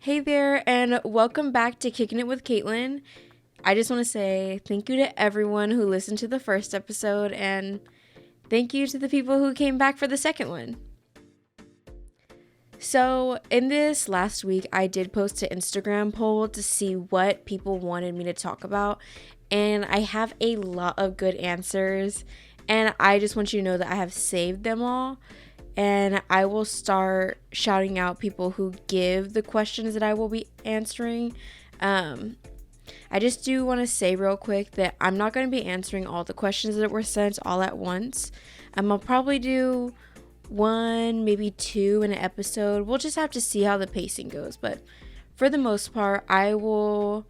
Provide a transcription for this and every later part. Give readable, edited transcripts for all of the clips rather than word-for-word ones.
Hey there, and welcome back to Kicking It with Caitlin. I just want to say thank you to everyone who listened to the first episode, and thank you to the people who came back for the second one. So, in this last week, I did post an Instagram poll to see what people wanted me to talk about, and I have a lot of good answers, and I just want you to know that I have saved them all. And I will start shouting out people who give the questions that I will be answering. I just do want to say real quick that I'm not going to be answering all the questions that were sent all at once. I'll probably do one, maybe two in an episode. We'll just have to see how the pacing goes. But for the most part, I will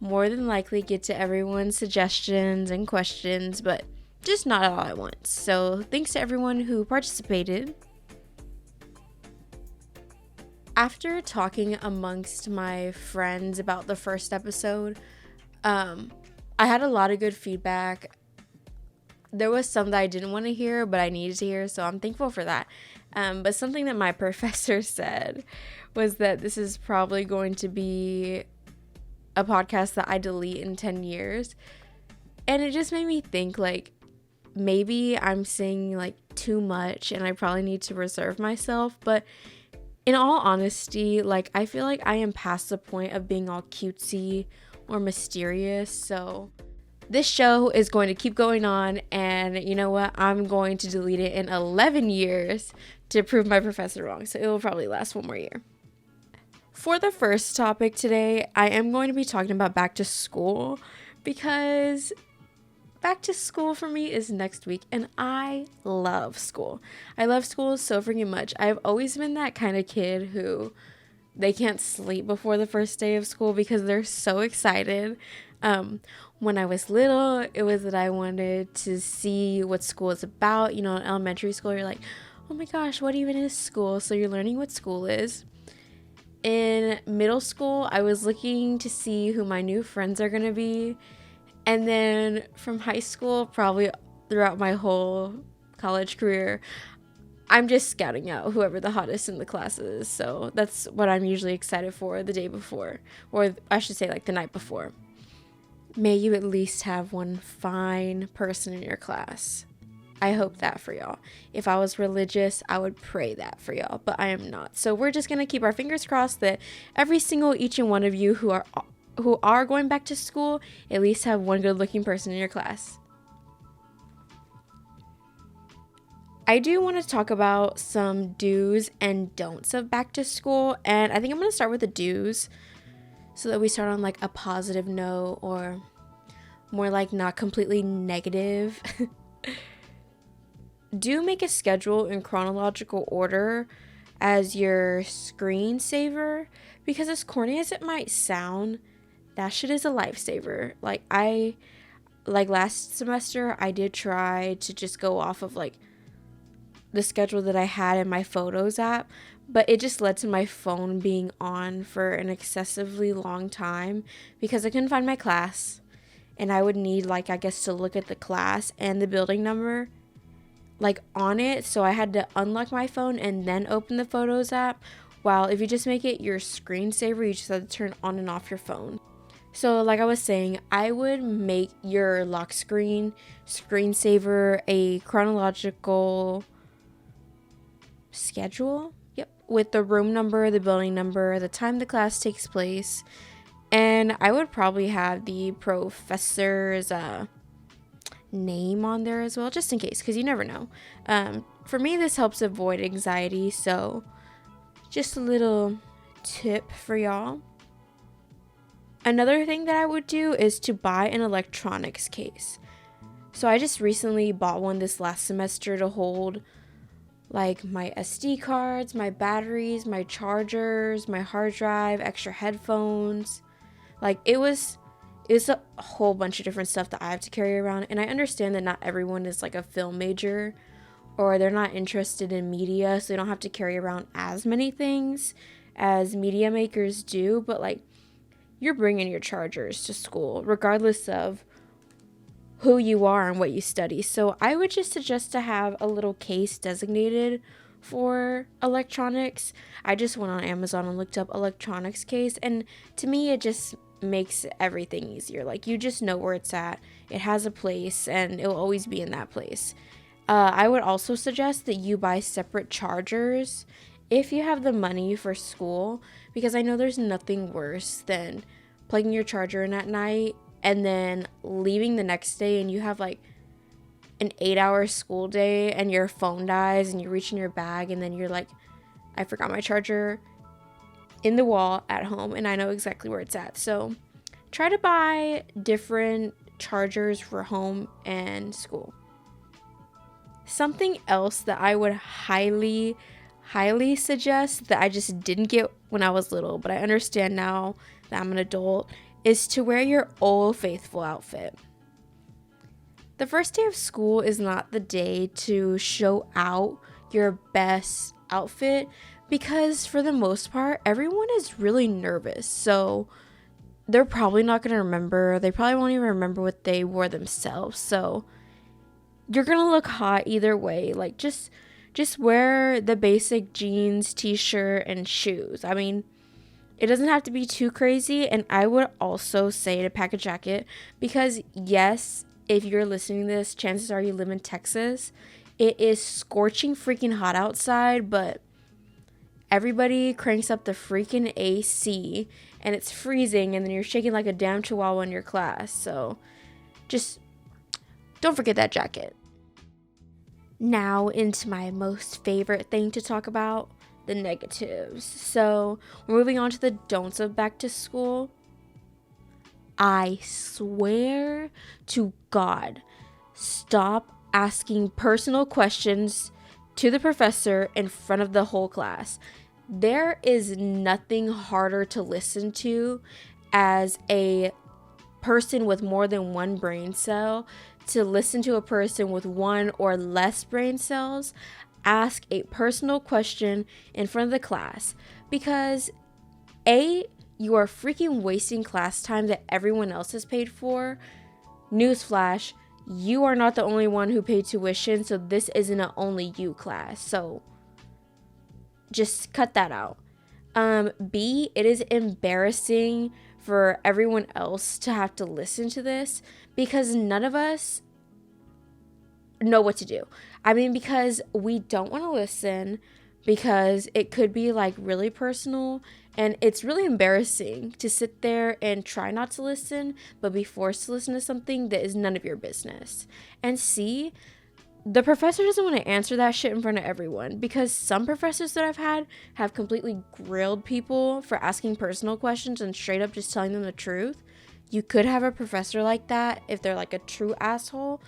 more than likely get to everyone's suggestions and questions, but just not all at once. So thanks to everyone who participated. After talking amongst my friends about the first episode, I had a lot of good feedback. There was some that I didn't want to hear, but I needed to hear, so I'm thankful for that. But something that my professor said was that this is probably going to be a podcast that I delete in 10 years. And it just made me think, like, maybe I'm saying like too much and I probably need to reserve myself, but in all honesty, like I feel like I am past the point of being all cutesy or mysterious. So this show is going to keep going on, and you know what? I'm going to delete it in 11 years to prove my professor wrong. So it will probably last one more year. For the first topic today, I am going to be talking about back to school, because back to school for me is next week, and I love school. I love school so freaking much. I've always been that kind of kid who they can't sleep before the first day of school because they're so excited. When I was little, it was that I wanted to see what school is about. You know, in elementary school, you're like, oh my gosh, what even is school? So you're learning what school is. In middle school, I was looking to see who my new friends are going to be. And then from high school, probably throughout my whole college career, I'm just scouting out whoever the hottest in the class is. So that's what I'm usually excited for the day before, or I should say like the night before. May you at least have one fine person in your class. I hope that for y'all. If I was religious, I would pray that for y'all, but I am not. So we're just going to keep our fingers crossed that each and one of you who are going back to school at least have one good looking person in your class. I do want to talk about some do's and don'ts of back to school, and I think I'm going to start with the do's so that we start on like a positive note, or more like not completely negative. Do make a schedule in chronological order as your screensaver, because as corny as it might sound, that shit is a lifesaver. Like last semester, I did try to just go off of like the schedule that I had in my Photos app, but it just led to my phone being on for an excessively long time because I couldn't find my class, and I would need to look at the class and the building number like on it. So I had to unlock my phone and then open the Photos app. While if you just make it your screensaver, you just have to turn on and off your phone. So like I was saying, I would make your lock screensaver a chronological schedule. Yep. With the room number, the building number, the time the class takes place. And I would probably have the professor's name on there as well, just in case, because you never know. For me, this helps avoid anxiety. So just a little tip for y'all. Another thing that I would do is to buy an electronics case. So I just recently bought one this last semester to hold like my SD cards, my batteries, my chargers, my hard drive, extra headphones. Like it's a whole bunch of different stuff that I have to carry around. And I understand that not everyone is like a film major, or they're not interested in media, so they don't have to carry around as many things as media makers do. But like, you're bringing your chargers to school regardless of who you are and what you study. So I would just suggest to have a little case designated for electronics. I just went on Amazon and looked up electronics case, and to me it just makes everything easier. Like, you just know where it's at, it has a place, and it will always be in that place. I would also suggest that you buy separate chargers if you have the money for school, because I know there's nothing worse than plugging your charger in at night and then leaving the next day and you have like an 8-hour school day and your phone dies and you reach in your bag and then you're like, I forgot my charger in the wall at home and I know exactly where it's at. So try to buy different chargers for home and school. Something else that I would highly suggest that I just didn't get when I was little, but I understand now that I'm an adult, is to wear your Old Faithful outfit. The first day of school is not the day to show out your best outfit because for the most part, everyone is really nervous. So they're probably not going to remember. They probably won't even remember what they wore themselves. So you're going to look hot either way. Like, just wear the basic jeans, t-shirt, and shoes. I mean, it doesn't have to be too crazy. And I would also say to pack a jacket because, yes, if you're listening to this, chances are you live in Texas. It is scorching freaking hot outside, but everybody cranks up the freaking AC and it's freezing and then you're shaking like a damn chihuahua in your class. So just don't forget that jacket. Now into my most favorite thing to talk about, the negatives. So we're moving on to the don'ts of back to school. I swear to God, stop asking personal questions to the professor in front of the whole class. There is nothing harder to listen to as a person with more than one brain cell to listen to a person with one or less brain cells ask a personal question in front of the class, because you are freaking wasting class time that everyone else has paid for. Newsflash, you are not the only one who paid tuition, so this isn't an only you class. So just cut that out. B, it is embarrassing for everyone else to have to listen to this because none of us know what to do. I mean, because we don't want to listen because it could be like really personal and it's really embarrassing to sit there and try not to listen but be forced to listen to something that is none of your business. And C, the professor doesn't want to answer that shit in front of everyone, because some professors that I've had have completely grilled people for asking personal questions and straight up just telling them the truth. You could have a professor like that if they're like a true asshole.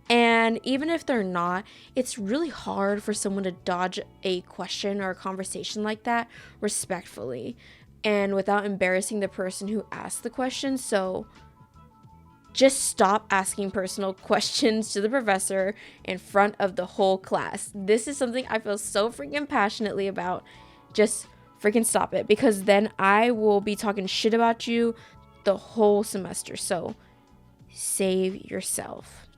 And even if they're not, it's really hard for someone to dodge a question or a conversation like that respectfully and without embarrassing the person who asked the question. So just stop asking personal questions to the professor in front of the whole class. This is something I feel so freaking passionately about. Just freaking stop it, because then I will be talking shit about you the whole semester. So save yourself.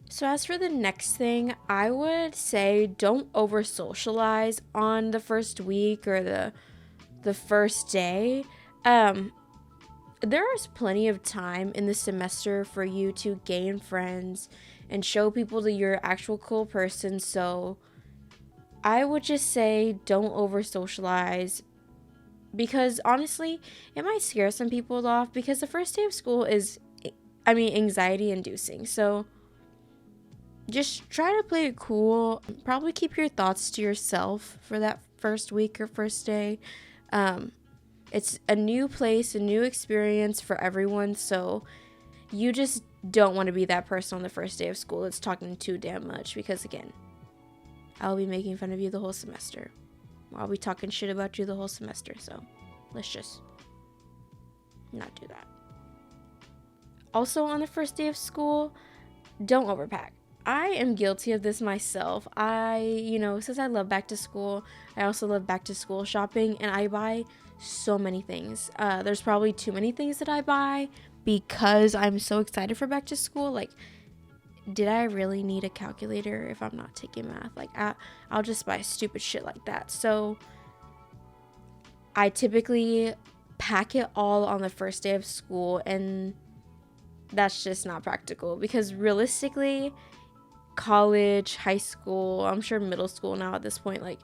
So as for the next thing, I would say don't over socialize on the first week or the first day. There is plenty of time in the semester for you to gain friends and show people that you're an actual cool person. So I would just say don't over socialize, because honestly, it might scare some people off, because the first day of school is, anxiety inducing. So just try to play it cool. Probably keep your thoughts to yourself for that first week or first day. It's a new place, a new experience for everyone, so you just don't want to be that person on the first day of school that's talking too damn much, because again, I'll be making fun of you the whole semester. I'll be talking shit about you the whole semester, so let's just not do that. Also, on the first day of school, don't overpack. I am guilty of this myself. Since I love back to school, I also love back to school shopping, and I buy so many things. There's probably too many things that I buy because I'm so excited for back to school. Like, did I really need a calculator if I'm not taking math? Like, I'll just buy stupid shit like that. So I typically pack it all on the first day of school, and that's just not practical because realistically, college, high school, I'm sure middle school now at this point, like,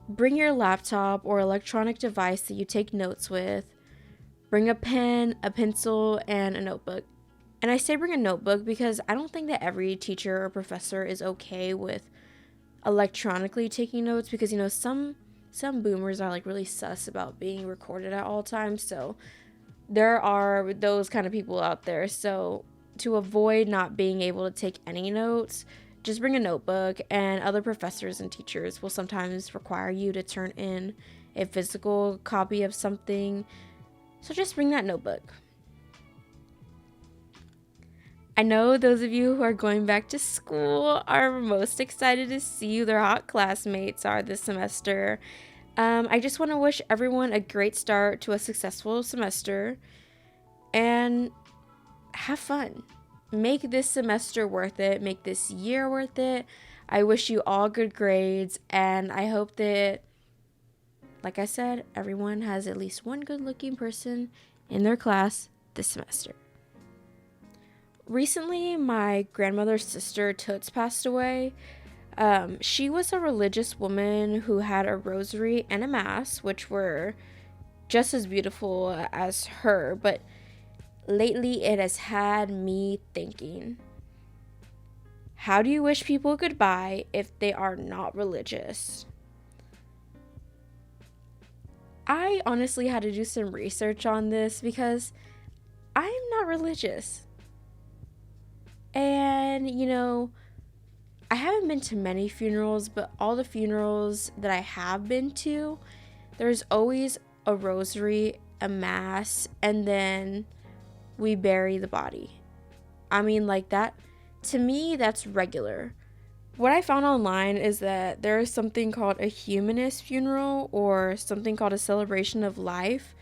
bring your laptop or electronic device that you take notes with. Bring a pen, a pencil, and a notebook. And I say bring a notebook because I don't think that every teacher or professor is okay with electronically taking notes, because, you know, some boomers are like really sus about being recorded at all times. So there are those kind of people out there. So to avoid not being able to take any notes, just bring a notebook, and other professors and teachers will sometimes require you to turn in a physical copy of something. So just bring that notebook. I know those of you who are going back to school are most excited to see who their hot classmates are this semester. I just want to wish everyone a great start to a successful semester and have fun. Make this semester worth it. Make this year worth it. I wish you all good grades, and I hope that, like I said, everyone has at least one good-looking person in their class this semester. Recently, my grandmother's sister, Toots, passed away. She was a religious woman who had a rosary and a mass, which were just as beautiful as her, but lately it has had me thinking, how do you wish people goodbye if they are not religious? I honestly had to do some research on this because I am not religious. And, you know, I haven't been to many funerals, but all the funerals that I have been to, there's always a rosary, a mass, and then we bury the body. I mean, like, that, to me, that's regular. What I found online is that there is something called a humanist funeral or something called a celebration of life.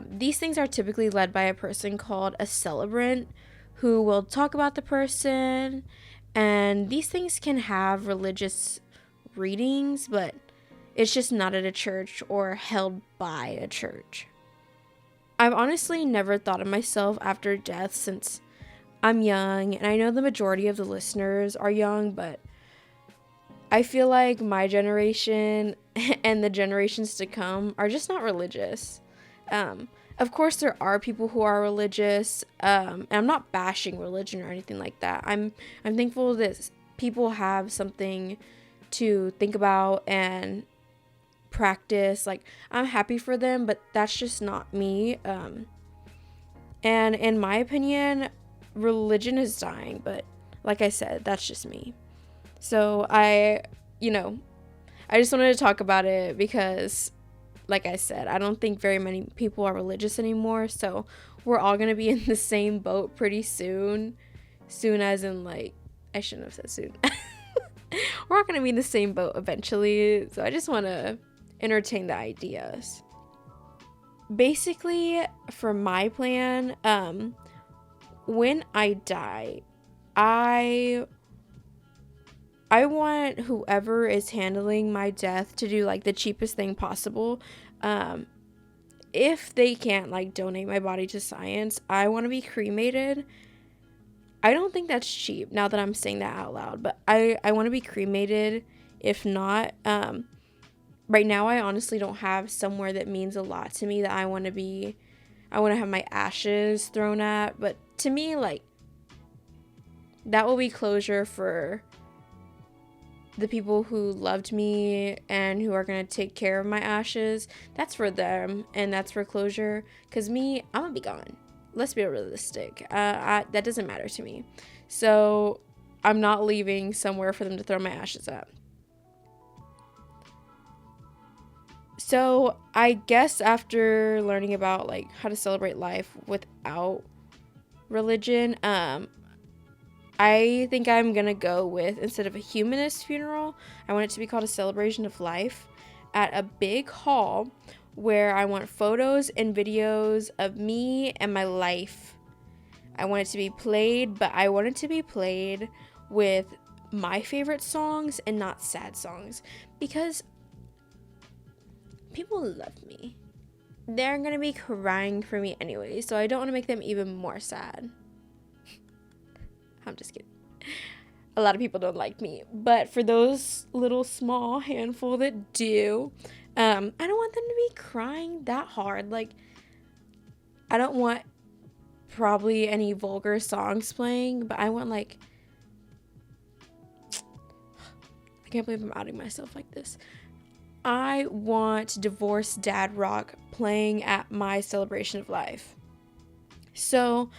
These things are typically led by a person called a celebrant who will talk about the person, and these things can have religious readings, but it's just not at a church or held by a church. I've honestly never thought of myself after death since I'm young, and I know the majority of the listeners are young, but I feel like my generation and the generations to come are just not religious. Of course, there are people who are religious, and I'm not bashing religion or anything like that. I'm thankful that people have something to think about and practice. Like, I'm happy for them, but that's just not me. And in my opinion, religion is dying, but like I said, that's just me. So I just wanted to talk about it because, like I said, I don't think very many people are religious anymore, so we're all going to be in the same boat pretty soon. Soon as in, like, I shouldn't have said soon. We're all going to be in the same boat eventually, so I just want to entertain the ideas. Basically, for my plan, when I die, I want whoever is handling my death to do, like, the cheapest thing possible. If they can't, like, donate my body to science, I want to be cremated. I don't think that's cheap now that I'm saying that out loud, but I want to be cremated. If not, right now I honestly don't have somewhere that means a lot to me that I want to have my ashes thrown at, but to me, like, that will be closure for the people who loved me and who are going to take care of my ashes. That's for them, and that's for closure, because me, I'm gonna be gone. Let's be realistic. That doesn't matter to me, so I'm not leaving somewhere for them to throw my ashes at. So I guess after learning about, like, how to celebrate life without religion, I think I'm gonna go with, instead of a humanist funeral, I want it to be called a celebration of life at a big hall where I want photos and videos of me and my life. I want it to be played, but I want it to be played with my favorite songs and not sad songs, because people love me. They're gonna be crying for me anyway, so I don't want to make them even more sad. I'm just kidding. A lot of people don't like me, but for those little small handful that do, I don't want them to be crying that hard. Like, I don't want probably any vulgar songs playing, but I want, like, I can't believe I'm outing myself like this. I want divorced dad rock playing at my celebration of life. So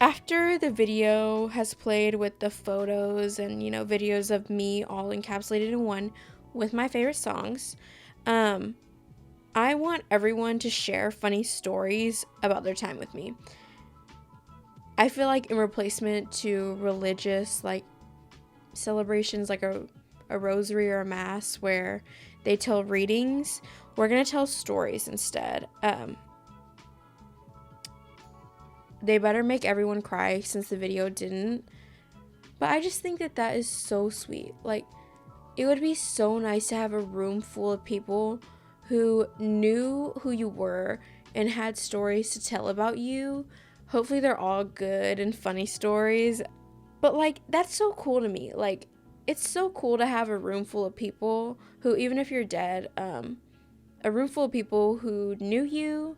after the video has played with the photos and, videos of me all encapsulated in one with my favorite songs, I want everyone to share funny stories about their time with me. I feel like in replacement to religious, like, celebrations, like a rosary or a mass where they tell readings, we're going to tell stories instead. They better make everyone cry since the video didn't. But I just think that is so sweet. Like, it would be so nice to have a room full of people who knew who you were and had stories to tell about you. Hopefully they're all good and funny stories. But, like, that's so cool to me. Like, it's so cool to have a room full of people who, even if you're dead, a room full of people who knew you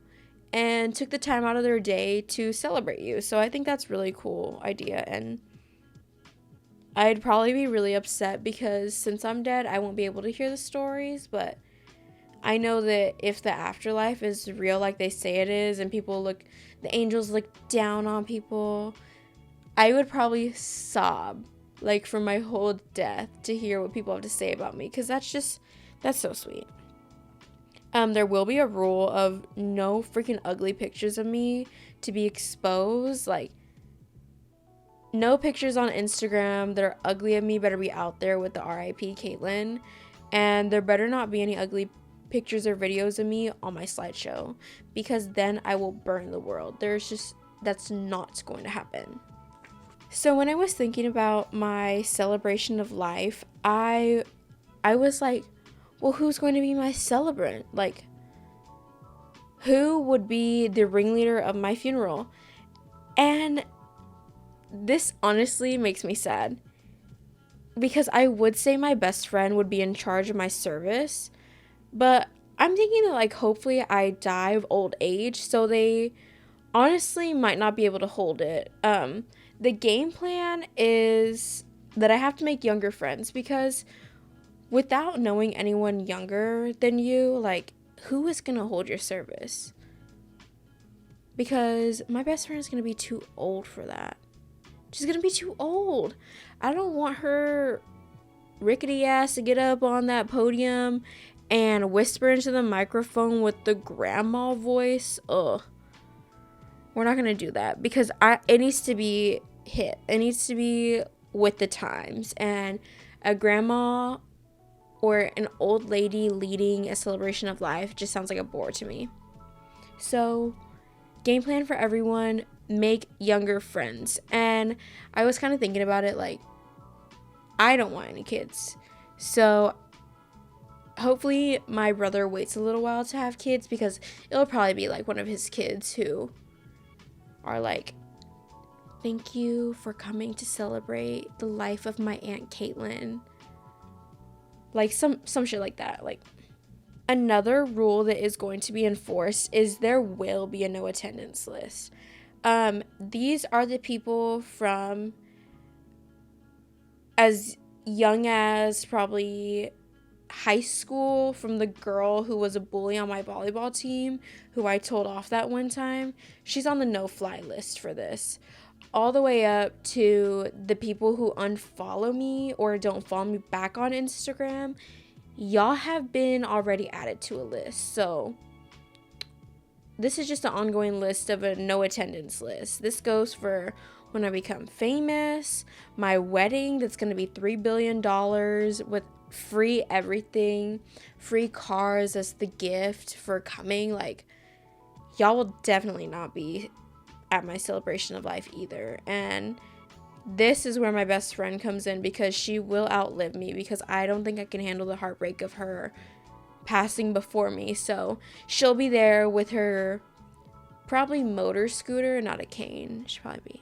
and took the time out of their day to celebrate you. So I think that's really cool idea, and I'd probably be really upset because since I'm dead, I won't be able to hear the stories, but I know that if the afterlife is real like they say it is, and the angels look down on people, I would probably sob, like, for my whole death to hear what people have to say about me, because that's so sweet. There will be a rule of no freaking ugly pictures of me to be exposed. Like, no pictures on Instagram that are ugly of me better be out there with the RIP Caitlyn. And there better not be any ugly pictures or videos of me on my slideshow, because then I will burn the world. That's not going to happen. So when I was thinking about my celebration of life, I was like, well, who's going to be my celebrant? Like, who would be the ringleader of my funeral? And this honestly makes me sad, because I would say my best friend would be in charge of my service, but I'm thinking that, like, hopefully I die of old age, so they honestly might not be able to hold it. The game plan is that I have to make younger friends, because without knowing anyone younger than you, like, who is going to hold your service? Because my best friend is going to be too old for that. She's going to be too old. I don't want her rickety ass to get up on that podium and whisper into the microphone with the grandma voice. Ugh. We're not going to do that, because it needs to be hip. It needs to be with the times. And a grandma or an old lady leading a celebration of life just sounds like a bore to me. So, game plan for everyone, make younger friends. And I was kind of thinking about it, like, I don't want any kids. So, hopefully my brother waits a little while to have kids, because it'll probably be like one of his kids who are like, thank you for coming to celebrate the life of my Aunt Caitlyn. Like, some shit like that. Like, another rule that is going to be enforced is there will be a no attendance list. These are the people from as young as probably high school, from the girl who was a bully on my volleyball team, who I told off that one time. She's on the no-fly list for this. All the way up to the people who unfollow me or don't follow me back on Instagram. Y'all have been already added to a list. So this is just an ongoing list of a no attendance list. This goes for when I become famous, my wedding that's going to be $3 billion with free everything, free cars as the gift for coming. Like, y'all will definitely not be at my celebration of life either. And this is where my best friend comes in, because she will outlive me, because I don't think I can handle the heartbreak of her passing before me. So she'll be there with her probably motor scooter, not a cane. She'll probably be,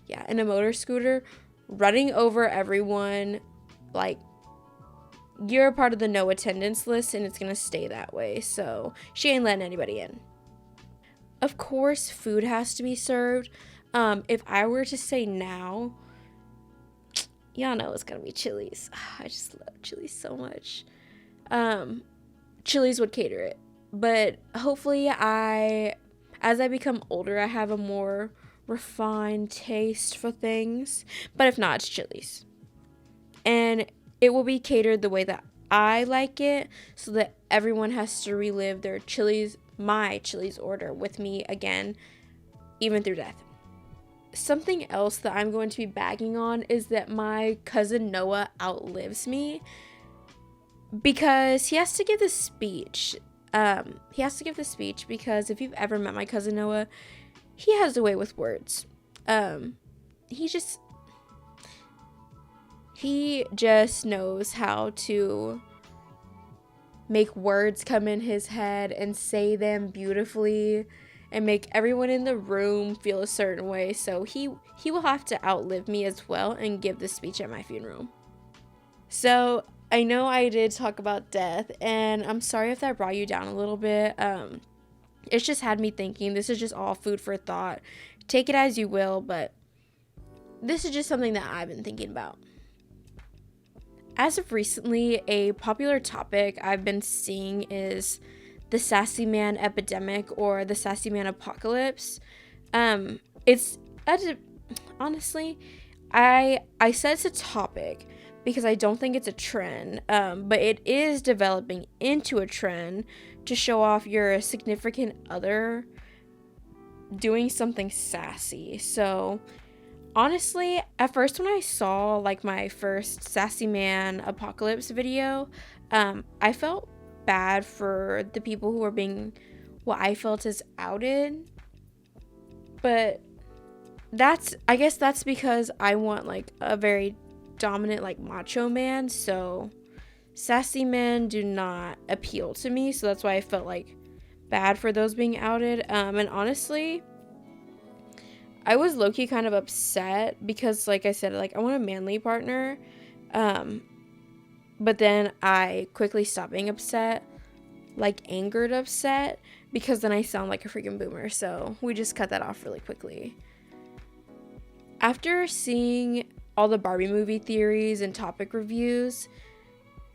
yeah, in a motor scooter, running over everyone. Like, you're a part of the no attendance list, and it's gonna stay that way. So she ain't letting anybody in. Of course, food has to be served. If I were to say now, y'all know it's gonna be Chili's. I just love Chili's so much. Chili's would cater it, but hopefully as I become older, I have a more refined taste for things. But if not, it's Chili's, and it will be catered the way that I like it, so that everyone has to relive their my Chili's order with me again, even through death. Something else that I'm going to be bagging on is that my cousin Noah outlives me, because he has to give this speech. Because if you've ever met my cousin Noah, he has a way with words. He just knows how to make words come in his head and say them beautifully and make everyone in the room feel a certain way. So he will have to outlive me as well and give the speech at my funeral. So I know I did talk about death, and I'm sorry if that brought you down a little bit. It's just had me thinking. This is just all food for thought. Take it as you will, but this is just something that I've been thinking about. As of recently, a popular topic I've been seeing is the sassy man epidemic, or the sassy man apocalypse. Honestly, I said it's a topic because I don't think it's a trend, but it is developing into a trend to show off your significant other doing something sassy. So honestly, at first when I saw like my first sassy man apocalypse video, I felt bad for the people who were being what I felt as outed. But I guess that's because I want like a very dominant like macho man, so sassy men do not appeal to me. So that's why I felt like bad for those being outed. And honestly, I was low-key kind of upset because, like I said, like I want a manly partner. But then I quickly stopped being upset, like angered upset, because then I sound like a freaking boomer. So we just cut that off really quickly. After seeing all the Barbie movie theories and topic reviews,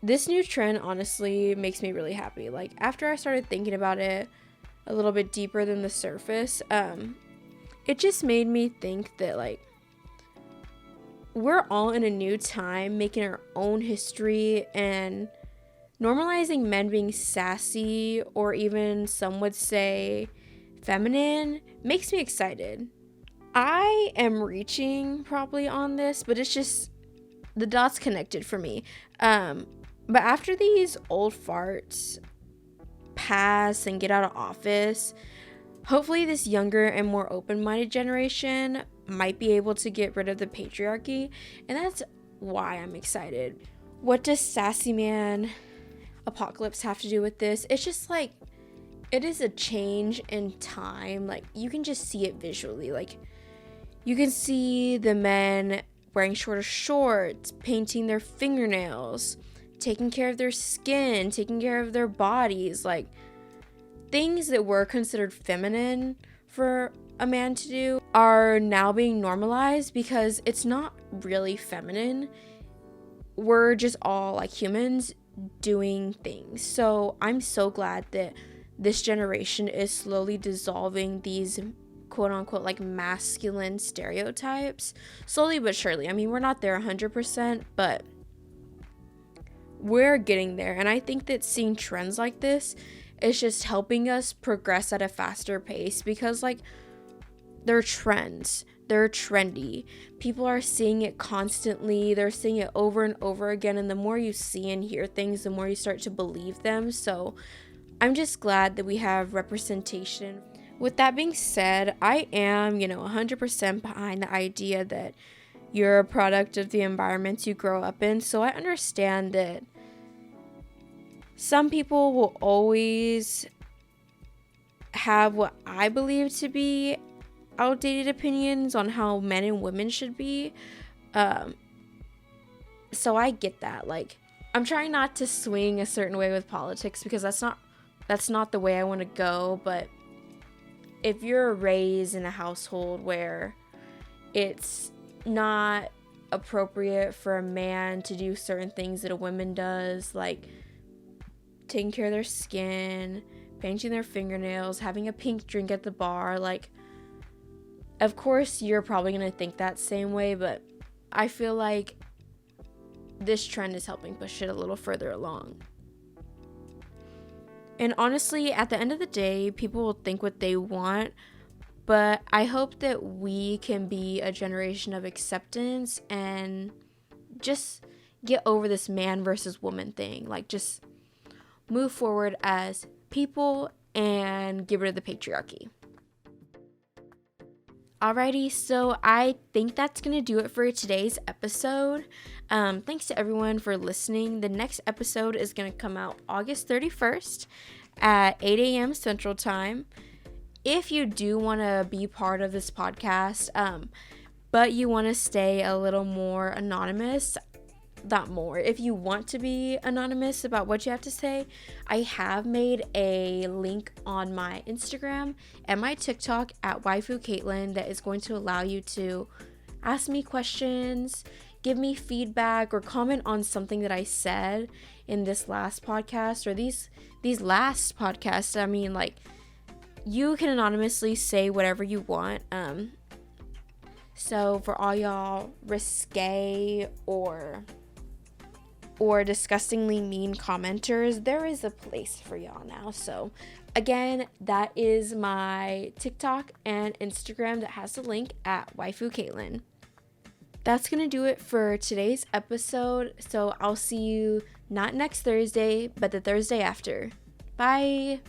this new trend honestly makes me really happy. Like, after I started thinking about it a little bit deeper than the surface, it just made me think that like we're all in a new time, making our own history, and normalizing men being sassy, or even some would say feminine, makes me excited. I am reaching probably on this, but it's just the dots connected for me. But after these old farts pass and get out of office, hopefully this younger and more open-minded generation might be able to get rid of the patriarchy, and that's why I'm excited. What does sassy man apocalypse have to do with this? It's just like, it is a change in time. Like, you can just see it visually. Like, you can see the men wearing shorter shorts, painting their fingernails, taking care of their skin, taking care of their bodies. Like, things that were considered feminine for a man to do are now being normalized because it's not really feminine. We're just all like humans doing things. So I'm so glad that this generation is slowly dissolving these quote unquote like masculine stereotypes, slowly but surely. I mean, we're not there 100%, but we're getting there. And I think that seeing trends like this is just helping us progress at a faster pace, because like, they're trends, they're trendy, people are seeing it constantly, they're seeing it over and over again, and the more you see and hear things, the more you start to believe them. So I'm just glad that we have representation With that being said, I am, 100% behind the idea that you're a product of the environments you grow up in. So I understand that some people will always have what I believe to be outdated opinions on how men and women should be. So I get that. Like, I'm trying not to swing a certain way with politics because that's not the way I want to go. But if you're raised in a household where it's not appropriate for a man to do certain things that a woman does, like taking care of their skin, painting their fingernails, having a pink drink at the bar, like, of course you're probably going to think that same way, but I feel like this trend is helping push it a little further along. And honestly, at the end of the day, people will think what they want, but I hope that we can be a generation of acceptance and just get over this man versus woman thing. Like, just move forward as people and get rid of the patriarchy. Alrighty, so I think that's going to do it for today's episode. Thanks to everyone for listening. The next episode is going to come out August 31st at 8 a.m. Central Time. If you do want to be part of this podcast, but you want to stay a little more anonymous, if you want to be anonymous about what you have to say, I have made a link on my Instagram and my TikTok at waifu Caitlin that is going to allow you to ask me questions, give me feedback, or comment on something that I said in this last podcast or these last podcasts. I mean, like, you can anonymously say whatever you want. So for all y'all risque or disgustingly mean commenters, there is a place for y'all now. So again, that is my TikTok and Instagram that has the link at waifu Caitlin. That's going to do it for today's episode. So I'll see you not next Thursday, but the Thursday after. Bye.